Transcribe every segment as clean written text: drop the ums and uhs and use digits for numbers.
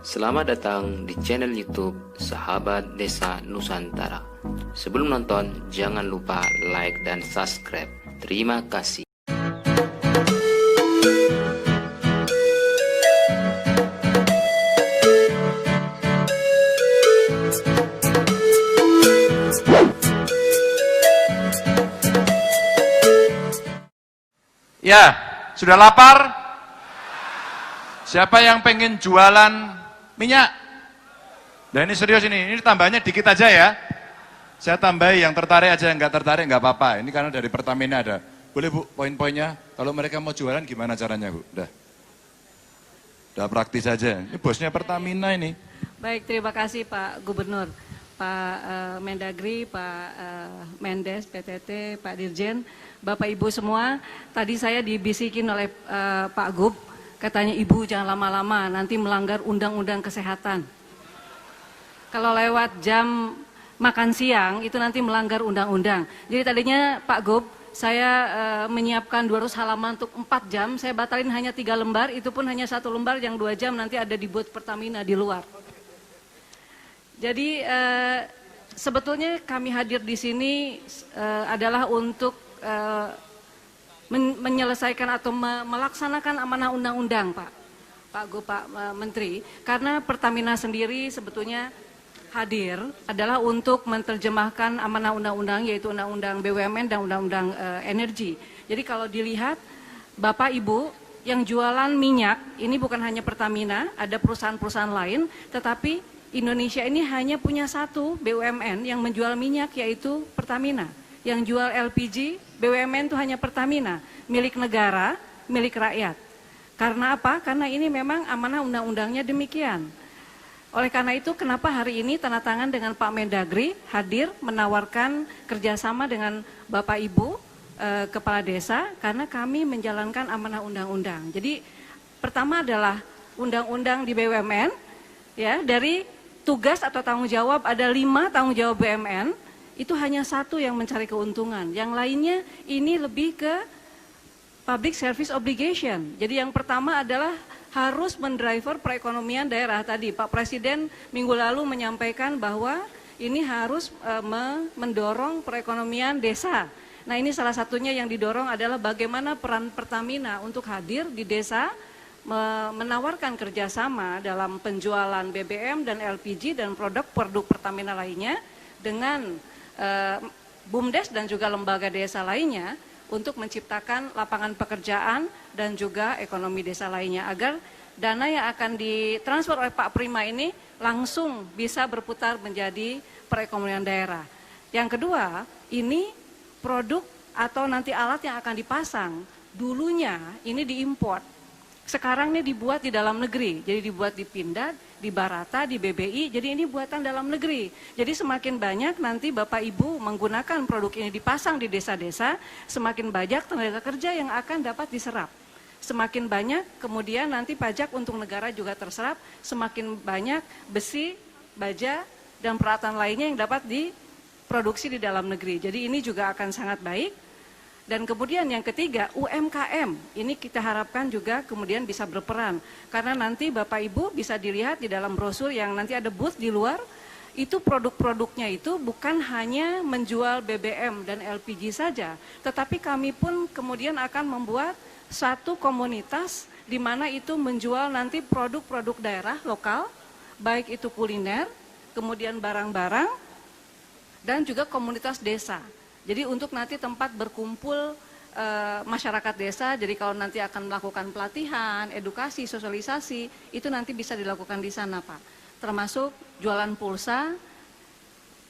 Selamat datang di channel YouTube Sahabat Desa Nusantara. Sebelum nonton, jangan lupa like dan subscribe. Terima kasih. Ya, sudah lapar? Siapa yang pengen jualan minyak? Nah ini serius ini tambahnya dikit aja ya. Saya tambahi yang tertarik aja, yang nggak tertarik nggak apa-apa. Ini karena dari Pertamina ada. Boleh Bu, poin-poinnya. Kalau mereka mau jualan gimana caranya Bu? Udah praktis aja. Ini bosnya Pertamina ini. Baik, terima kasih Pak Gubernur, Pak Mendagri, Pak Mendes, PTT, Pak Dirjen, Bapak Ibu semua. Tadi saya dibisikin oleh Pak Gub, katanya Ibu jangan lama-lama, nanti melanggar undang-undang kesehatan. Kalau lewat jam makan siang, itu nanti melanggar undang-undang. Jadi tadinya Pak Gub, saya menyiapkan 200 halaman untuk 4 jam, saya batalin hanya 3 lembar, itu pun hanya 1 lembar yang 2 jam nanti ada di booth Pertamina di luar. Jadi sebetulnya kami hadir di sini adalah untuk menyelesaikan atau melaksanakan amanah undang-undang Pak Menteri, karena Pertamina sendiri sebetulnya hadir adalah untuk menerjemahkan amanah undang-undang, yaitu undang-undang BUMN dan undang-undang energi. Jadi kalau dilihat Bapak Ibu yang jualan minyak ini bukan hanya Pertamina, ada perusahaan-perusahaan lain, tetapi Indonesia ini hanya punya satu BUMN yang menjual minyak, yaitu Pertamina. Yang jual LPG, BUMN itu hanya Pertamina, milik negara, milik rakyat. Karena apa? Karena ini memang amanah undang-undangnya demikian. Oleh karena itu, kenapa hari ini tanda tangan dengan Pak Mendagri hadir menawarkan kerjasama dengan Bapak Ibu Kepala Desa, karena kami menjalankan amanah undang-undang. Jadi pertama adalah undang-undang di BUMN, ya, dari tugas atau tanggung jawab ada 5 tanggung jawab BUMN. Itu hanya 1 yang mencari keuntungan, yang lainnya ini lebih ke public service obligation. Jadi yang pertama adalah harus mendriver perekonomian daerah. Tadi Pak Presiden minggu lalu menyampaikan bahwa ini harus mendorong perekonomian desa. Nah ini salah satunya yang didorong adalah bagaimana peran Pertamina untuk hadir di desa, menawarkan kerjasama dalam penjualan BBM dan LPG dan produk-produk Pertamina lainnya dengan BUMDes dan juga lembaga desa lainnya untuk menciptakan lapangan pekerjaan dan juga ekonomi desa lainnya agar dana yang akan ditransfer oleh Pak Prima ini langsung bisa berputar menjadi perekonomian daerah. Yang kedua, ini produk atau nanti alat yang akan dipasang dulunya ini diimport. Sekarang ini dibuat di dalam negeri, jadi dibuat di Pindad, di Barata, di BBI, jadi ini buatan dalam negeri. Jadi semakin banyak nanti Bapak Ibu menggunakan produk ini dipasang di desa-desa, semakin banyak tenaga kerja yang akan dapat diserap. Semakin banyak kemudian nanti pajak untuk negara juga terserap, semakin banyak besi, baja, dan peralatan lainnya yang dapat diproduksi di dalam negeri. Jadi ini juga akan sangat baik. Dan kemudian yang ketiga, UMKM, ini kita harapkan juga kemudian bisa berperan. Karena nanti Bapak Ibu bisa dilihat di dalam brosur yang nanti ada booth di luar, itu produk-produknya itu bukan hanya menjual BBM dan LPG saja, tetapi kami pun kemudian akan membuat satu komunitas di mana itu menjual nanti produk-produk daerah lokal, baik itu kuliner, kemudian barang-barang, dan juga komunitas desa. Jadi untuk nanti tempat berkumpul masyarakat desa, jadi kalau nanti akan melakukan pelatihan, edukasi, sosialisasi, itu nanti bisa dilakukan di sana Pak. Termasuk jualan pulsa,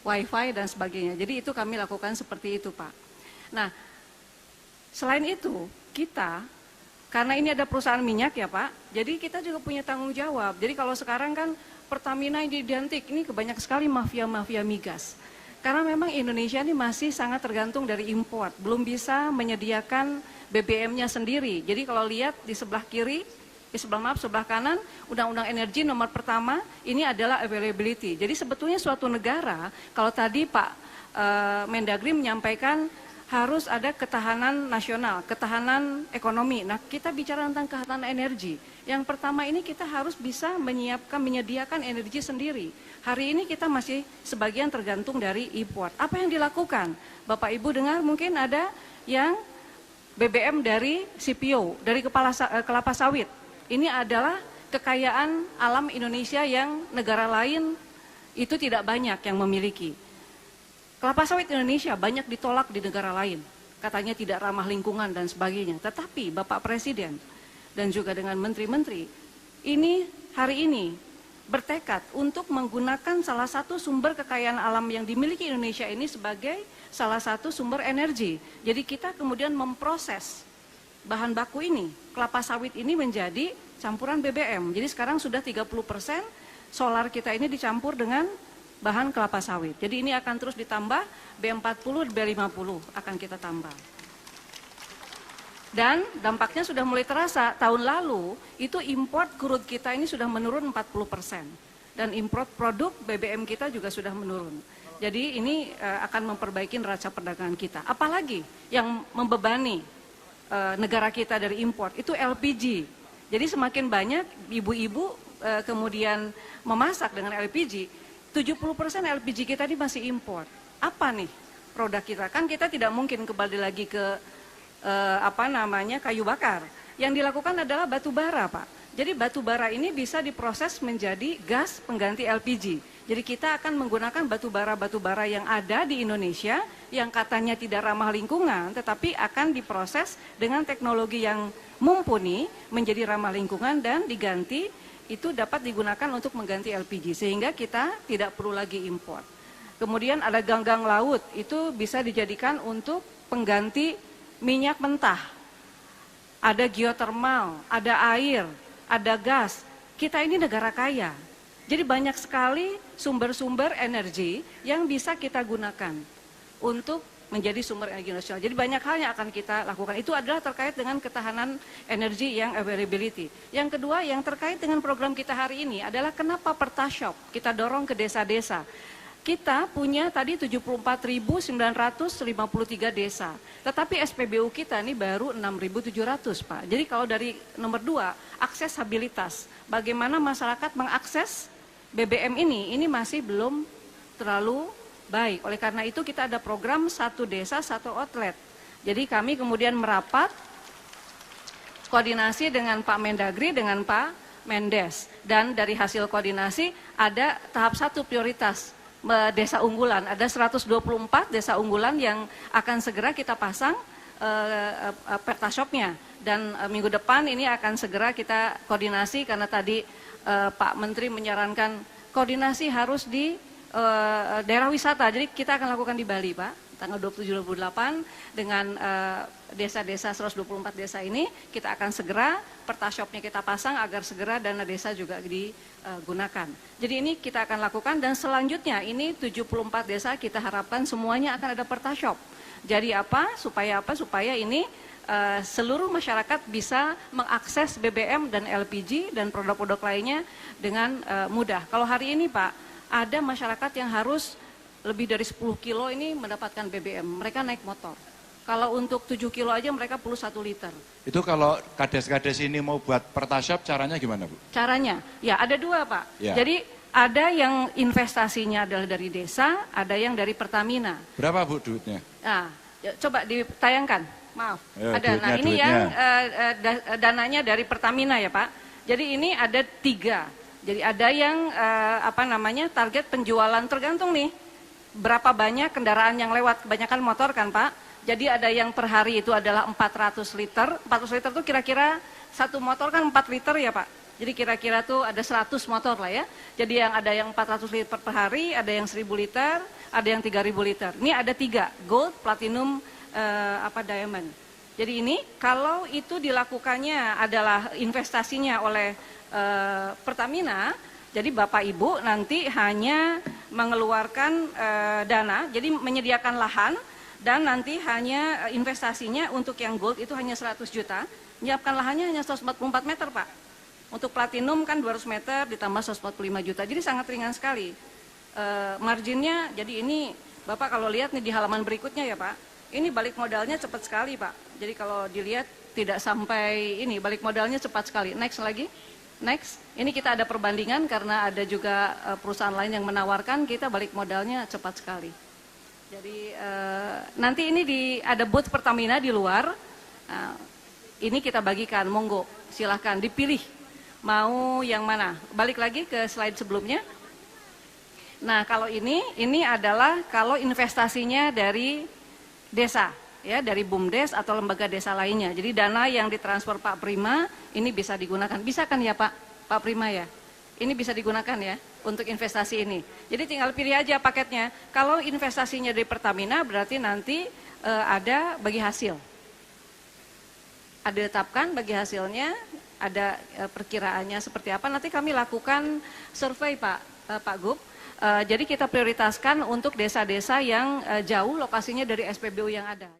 wifi dan sebagainya. Jadi itu kami lakukan seperti itu Pak. Nah, selain itu kita, karena ini ada perusahaan minyak ya Pak, jadi kita juga punya tanggung jawab. Jadi kalau sekarang kan Pertamina ini identik, ini kebanyak sekali mafia-mafia migas. Karena memang Indonesia ini masih sangat tergantung dari import, belum bisa menyediakan BBM-nya sendiri. Jadi kalau lihat di sebelah kiri, sebelah kanan, Undang-Undang Energi nomor pertama, ini adalah availability. Jadi sebetulnya suatu negara, kalau tadi Pak Mendagri menyampaikan harus ada ketahanan nasional, ketahanan ekonomi. Nah, kita bicara tentang ketahanan energi. Yang pertama ini kita harus bisa menyediakan energi sendiri. Hari ini kita masih sebagian tergantung dari import. Apa yang dilakukan? Bapak Ibu dengar mungkin ada yang BBM dari CPO, dari kelapa sawit. Ini adalah kekayaan alam Indonesia yang negara lain itu tidak banyak yang memiliki. Kelapa sawit Indonesia banyak ditolak di negara lain, katanya tidak ramah lingkungan dan sebagainya. Tetapi Bapak Presiden dan juga dengan menteri-menteri ini hari ini bertekad untuk menggunakan salah satu sumber kekayaan alam yang dimiliki Indonesia ini sebagai salah satu sumber energi. Jadi kita kemudian memproses bahan baku ini, kelapa sawit ini menjadi campuran BBM. Jadi sekarang sudah 30% solar kita ini dicampur dengan bahan kelapa sawit. Jadi ini akan terus ditambah, B40, B50 akan kita tambah. Dan dampaknya sudah mulai terasa, tahun lalu itu import crude kita ini sudah menurun 40%. Dan import produk BBM kita juga sudah menurun. Jadi ini akan memperbaiki neraca perdagangan kita. Apalagi yang membebani negara kita dari import, itu LPG. Jadi semakin banyak ibu-ibu kemudian memasak dengan LPG, 70% LPG kita ini masih impor. Apa nih produk kita? Kan kita tidak mungkin kembali lagi ke kayu bakar. Yang dilakukan adalah batu bara, Pak. Jadi batu bara ini bisa diproses menjadi gas pengganti LPG. Jadi kita akan menggunakan batu bara yang ada di Indonesia yang katanya tidak ramah lingkungan, tetapi akan diproses dengan teknologi yang mumpuni menjadi ramah lingkungan dan diganti. Itu dapat digunakan untuk mengganti LPG sehingga kita tidak perlu lagi impor. Kemudian ada ganggang laut, itu bisa dijadikan untuk pengganti minyak mentah. Ada geotermal, ada air, ada gas. Kita ini negara kaya. Jadi banyak sekali sumber-sumber energi yang bisa kita gunakan untuk menjadi sumber energi nasional. Jadi banyak hal yang akan kita lakukan. Itu adalah terkait dengan ketahanan energi yang availability. Yang kedua yang terkait dengan program kita hari ini adalah kenapa Pertashop kita dorong ke desa-desa. Kita punya tadi 74.953 desa. Tetapi SPBU kita ini baru 6.700, Pak. Jadi kalau dari nomor 2, aksesabilitas. Bagaimana masyarakat mengakses BBM ini masih belum terlalu baik. Oleh karena itu kita ada program satu desa satu outlet. Jadi kami kemudian merapat koordinasi dengan Pak Mendagri dengan Pak Mendes. Dan dari hasil koordinasi ada tahap 1 prioritas desa unggulan. Ada 124 desa unggulan yang akan segera kita pasang Pertashopnya. Dan minggu depan ini akan segera kita koordinasi karena tadi Pak Menteri menyarankan koordinasi harus di daerah wisata. Jadi kita akan lakukan di Bali, Pak, tanggal 27-28 dengan desa-desa 124 desa ini kita akan segera Pertashopnya kita pasang agar segera dana desa juga digunakan. Jadi ini kita akan lakukan dan selanjutnya ini 74 desa kita harapkan semuanya akan ada Pertashop. Jadi apa? Supaya ini seluruh masyarakat bisa mengakses BBM dan LPG dan produk-produk lainnya dengan mudah. Kalau hari ini, Pak, ada masyarakat yang harus lebih dari 10 kilo ini mendapatkan BBM. Mereka naik motor. Kalau untuk 7 kilo aja mereka perlu 1 liter. Itu kalau kades-kades ini mau buat Pertashop caranya gimana, Bu? Caranya? Ya ada 2, Pak. Ya. Jadi ada yang investasinya adalah dari desa, ada yang dari Pertamina. Berapa, Bu, duitnya? Nah, coba ditayangkan. Maaf. Ya, ada. Nah ini duitnya. yang dananya dari Pertamina ya, Pak. Jadi ini ada 3. Jadi ada yang target penjualan tergantung nih berapa banyak kendaraan yang lewat, kebanyakan motor kan, Pak. Jadi ada yang per hari itu adalah 400 liter. 400 liter itu kira-kira satu motor kan 4 liter ya, Pak. Jadi kira-kira tuh ada 100 motor lah ya. Jadi yang ada yang 400 liter per hari, ada yang 1000 liter, ada yang 3000 liter. Ini ada 3, gold, platinum, diamond. Jadi ini kalau itu dilakukannya adalah investasinya oleh Pertamina, jadi Bapak Ibu nanti hanya mengeluarkan dana, jadi menyediakan lahan dan nanti hanya investasinya untuk yang gold itu hanya 100 juta, menyiapkan lahannya hanya 144 meter, Pak. Untuk platinum kan 200 meter ditambah 145 juta, jadi sangat ringan sekali. Marginnya, jadi ini Bapak kalau lihat nih di halaman berikutnya ya, Pak, Ini balik modalnya cepat sekali, Pak. Jadi kalau dilihat tidak sampai ini, balik modalnya cepat sekali. Next lagi. Next. Ini kita ada perbandingan karena ada juga perusahaan lain yang menawarkan, kita balik modalnya cepat sekali. Jadi nanti ini ada booth Pertamina di luar. Nah, ini kita bagikan, monggo, silahkan dipilih. Mau yang mana? Balik lagi ke slide sebelumnya. Nah, kalau ini adalah kalau investasinya dari desa, ya, dari BUMDes atau lembaga desa lainnya. Jadi dana yang ditransfer Pak Prima ini bisa digunakan. Bisa kan ya Pak Prima ya? Ini bisa digunakan ya untuk investasi ini. Jadi tinggal pilih aja paketnya. Kalau investasinya dari Pertamina berarti nanti ada bagi hasil. Ada tetapkan bagi hasilnya, ada perkiraannya seperti apa. Nanti kami lakukan survei Pak Gub. Jadi kita prioritaskan untuk desa-desa yang jauh lokasinya dari SPBU yang ada.